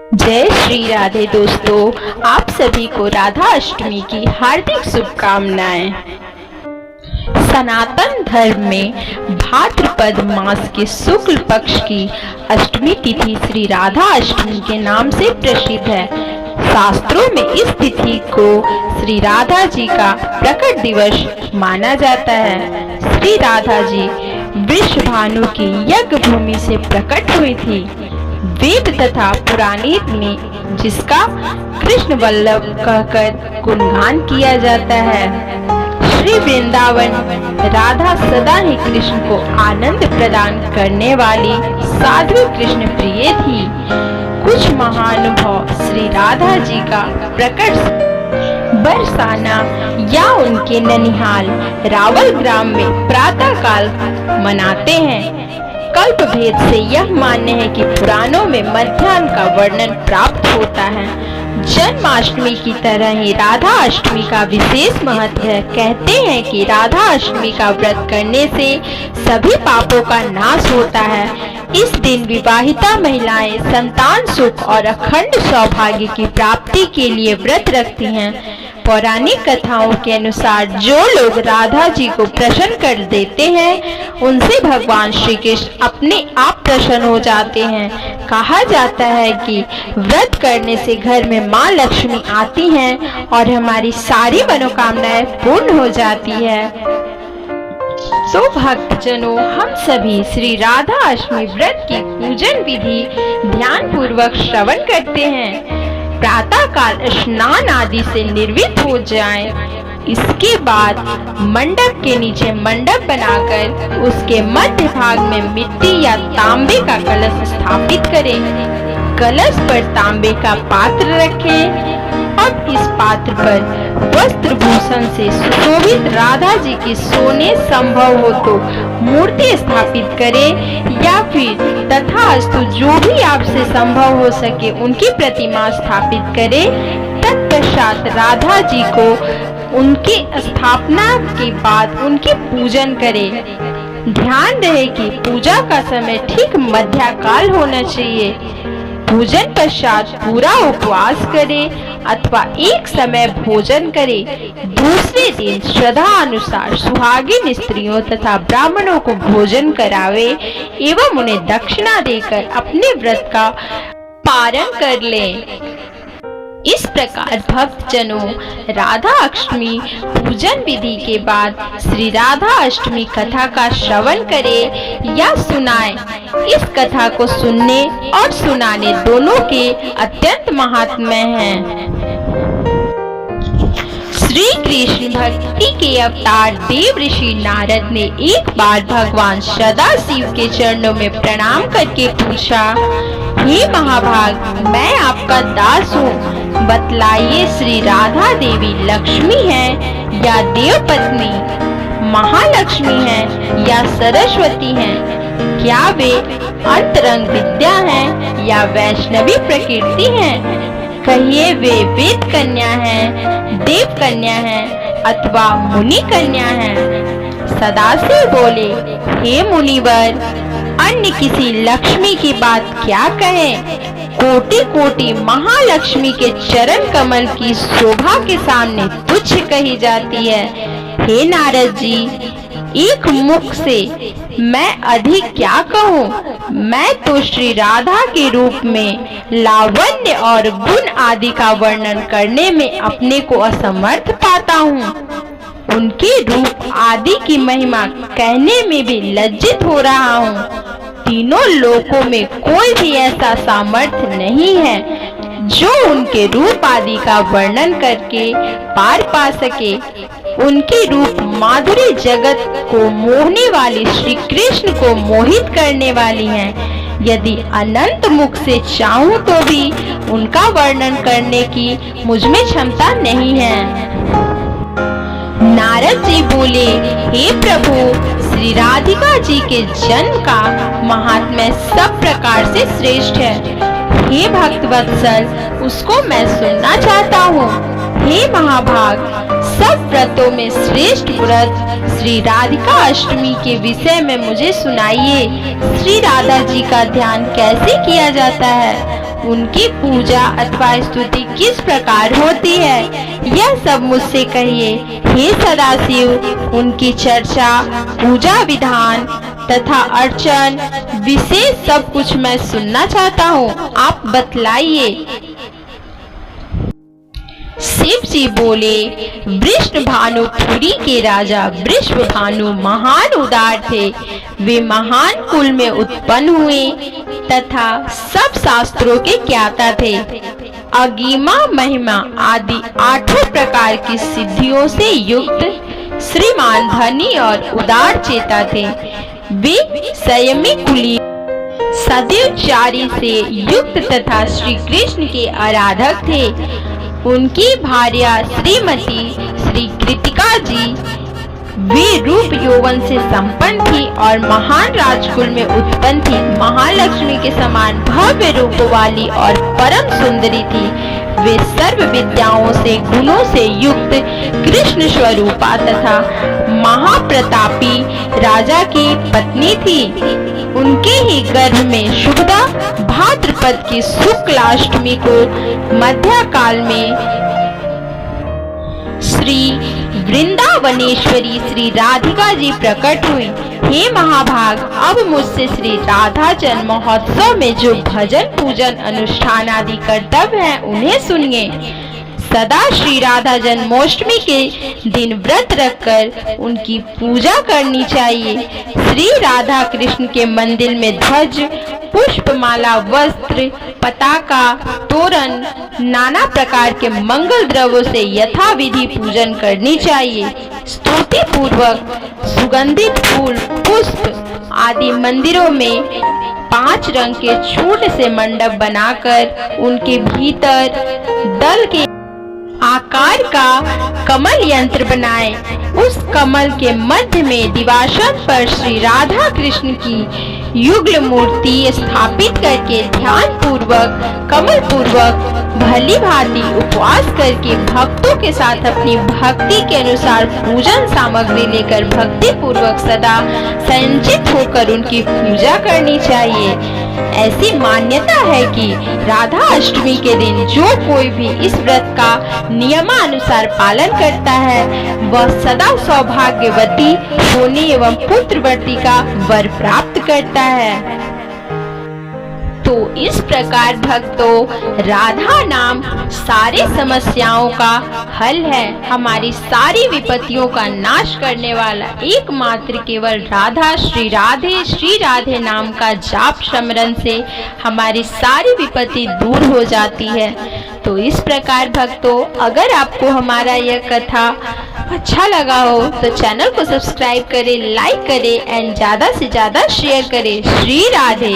जय श्री राधे दोस्तों, आप सभी को राधा अष्टमी की हार्दिक शुभकामनाएं। सनातन धर्म में भाद्रपद मास के शुक्ल पक्ष की अष्टमी तिथि श्री राधा अष्टमी के नाम से प्रसिद्ध है। शास्त्रों में इस तिथि को श्री राधा जी का प्रकट दिवस माना जाता है। श्री राधा जी वृषभानु की यज्ञ भूमि से प्रकट हुई थी। वेद तथा पुराणों में जिसका कृष्ण वल्लभ कहकर गुणगान किया जाता है। श्री वृंदावन राधा सदा ही कृष्ण को आनंद प्रदान करने वाली साध्वी कृष्ण प्रिय थी। कुछ महानुभाव श्री राधा जी का प्रकट बरसाना या उनके ननिहाल रावल ग्राम में प्रातः काल मनाते हैं। कल्प भेद से यह मान्य है कि पुराणों में मध्याह्न का वर्णन प्राप्त होता है। जन्माष्टमी की तरह ही राधा अष्टमी का विशेष महत्व है। कहते हैं कि राधा अष्टमी का व्रत करने से सभी पापों का नाश होता है। इस दिन विवाहिता महिलाएं संतान सुख और अखंड सौभाग्य की प्राप्ति के लिए व्रत रखती हैं। पौराणिक कथाओं के अनुसार जो लोग राधा जी को प्रसन्न कर देते हैं उनसे भगवान श्री कृष्ण अपने आप प्रसन्न हो जाते हैं। कहा जाता है कि व्रत करने से घर में माँ लक्ष्मी आती हैं और हमारी सारी मनोकामनाएं पूर्ण हो जाती है। तो भक्तजनों, हम सभी श्री राधा अष्टमी व्रत की पूजन विधि ध्यान पूर्वक श्रवण करते हैं। प्रातः काल स्नान आदि से निर्वित हो जाएं। इसके बाद मंडप के नीचे मंडप बनाकर उसके मध्य भाग में मिट्टी या तांबे का कलश स्थापित करें। कलश पर तांबे का पात्र रखें। अब इस पात्र पर वस्त्र भूषण से सुशोभित राधा जी की सोने संभव हो तो मूर्ति स्थापित करें या फिर तथास्तु जो भी आपसे संभव हो सके उनकी प्रतिमा स्थापित करें। तत्पश्चात राधा जी को उनकी स्थापना के बाद उनकी पूजन करें। ध्यान रहे कि पूजा का समय ठीक मध्य काल होना चाहिए। पूजन पश्चात पूरा उपवास करें अथवा एक समय भोजन करें। दूसरे दिन श्रद्धा अनुसार सुहागिन स्त्रियों तथा ब्राह्मणों को भोजन करावे एवं उन्हें दक्षिणा देकर अपने व्रत का पारण कर लें। इस प्रकार भक्तजनों राधा अष्टमी पूजन विधि के बाद श्री राधा अष्टमी कथा का श्रवण करें या सुनाएं। इस कथा को सुनने और सुनाने दोनों के अत्यंत महात्म्य हैं। श्री कृष्ण भक्ति के अवतार देव ऋषि नारद ने एक बार भगवान सदाशिव के चरणों में प्रणाम करके पूछा, हे महाभाग, मैं आपका दास हूँ। बतलाइए, श्री राधा देवी लक्ष्मी है या देव पत्नी, महालक्ष्मी है या सरस्वती है? क्या वे अंतरंग विद्या है या वैष्णवी प्रकृति है? कहिए, वे वेद कन्या है, देव कन्या है अथवा मुनि कन्या है? सदाशिव बोले, हे मुनिवर, अन्य किसी लक्ष्मी की बात क्या कहें? कोटि कोटि महालक्ष्मी के चरण कमल की शोभा के सामने तुच्छ कही जाती है। हे नारद जी, एक मुख से मैं अधिक क्या कहूँ? मैं तो श्री राधा के रूप में लावण्य और गुण आदि का वर्णन करने में अपने को असमर्थ पाता हूँ। उनके रूप आदि की महिमा कहने में भी लज्जित हो रहा हूँ। तीनों लोकों में कोई भी ऐसा सामर्थ्य नहीं है जो उनके रूप आदि का वर्णन करके पार पा सके। उनकी रूप माधुरी जगत को मोहने वाली श्री कृष्ण को मोहित करने वाली हैं। यदि अनंत मुख से चाहूं तो भी उनका वर्णन करने की मुझ में क्षमता नहीं है। नारद जी बोले, हे प्रभु, श्री राधिका जी के जन्म का महात्म्य सब प्रकार से श्रेष्ठ है। हे भक्त वत्सल, उसको मैं सुनना चाहता हूँ। हे महाभाग, सब व्रतों में श्रेष्ठ व्रत श्री राधिका अष्टमी के विषय में मुझे सुनाइए। श्री राधा जी का ध्यान कैसे किया जाता है? उनकी पूजा अथवा स्तुति किस प्रकार होती है, यह सब मुझसे कहिए। हे सदाशिव, उनकी चर्चा, पूजा विधान तथा अर्चन विशेष सब कुछ मैं सुनना चाहता हूँ, आप बतलाइए। शिव जी बोले, वृषभानुपुरी के राजा वृषभानु महान उदार थे। वे महान कुल में उत्पन्न हुए तथा सब शास्त्रों के ज्ञाता थे। अगीमा महिमा आदि 8 प्रकार की सिद्धियों से युक्त श्रीमान धनी और उदार चेता थे। वे संयमी कुली, सदाचारी से युक्त तथा श्री कृष्ण के आराधक थे। उनकी भार्या श्रीमती श्री कृतिका जी वे रूप यौवन से संपन्न थी और महान राजकुल में उत्पन्न थी। महालक्ष्मी के समान भव्य रूप वाली और परम सुंदरी थी। वे सर्व विद्याओं से गुणों से युक्त कृष्ण स्वरूपा तथा महाप्रतापी राजा की पत्नी थी। उनके ही गर्भ में शुभदा भाद्रपद की शुक्लाष्टमी को मध्यकाल में श्री वृंदावनेश्वरी श्री राधिका जी प्रकट हुई। हे महाभाग, अब मुझसे श्री राधा जन्म महोत्सव में जो भजन पूजन अनुष्ठान आदि कर्तव्य हैं उन्हें सुनिए। सदा श्री राधा जन्माष्टमी के दिन व्रत रखकर उनकी पूजा करनी चाहिए। श्री राधा कृष्ण के मंदिर में ध्वज, पुष्पमाला, वस्त्र, पताका, तोरण, नाना प्रकार के मंगल द्रव्यों से यथाविधि पूजन करनी चाहिए। स्तुति पूर्वक सुगंधित फूल, पुष्प आदि मंदिरों में 5 रंग के छोटे से मंडप बनाकर उनके भीतर दल के आकार का कमल यंत्र बनाएं। उस कमल के मध्य में दिवासन पर श्री राधा कृष्ण की युगल मूर्ति स्थापित करके ध्यान पूर्वक, कमल पूर्वक, भली भांति उपवास करके भक्तों के साथ अपनी भक्ति के अनुसार पूजन सामग्री लेकर भक्ति पूर्वक सदा संचित होकर उनकी पूजा करनी चाहिए। ऐसी मान्यता है कि राधा अष्टमी के दिन जो कोई भी इस व्रत का नियमानुसार पालन करता है वह सदा सौभाग्यवती होने एवं पुत्रवती का वर प्राप्त करता है। तो इस प्रकार भक्तों, राधा नाम सारी समस्याओं का हल है। हमारी सारी विपत्तियों का नाश करने वाला एकमात्र केवल राधा श्री राधे नाम का जाप स्मरण से हमारी सारी विपत्ति दूर हो जाती है। तो इस प्रकार भक्तों, अगर आपको हमारा यह कथा अच्छा लगा हो तो चैनल को सब्सक्राइब करें, लाइक करें एंड ज्यादा से ज्यादा शेयर करें। श्री राधे।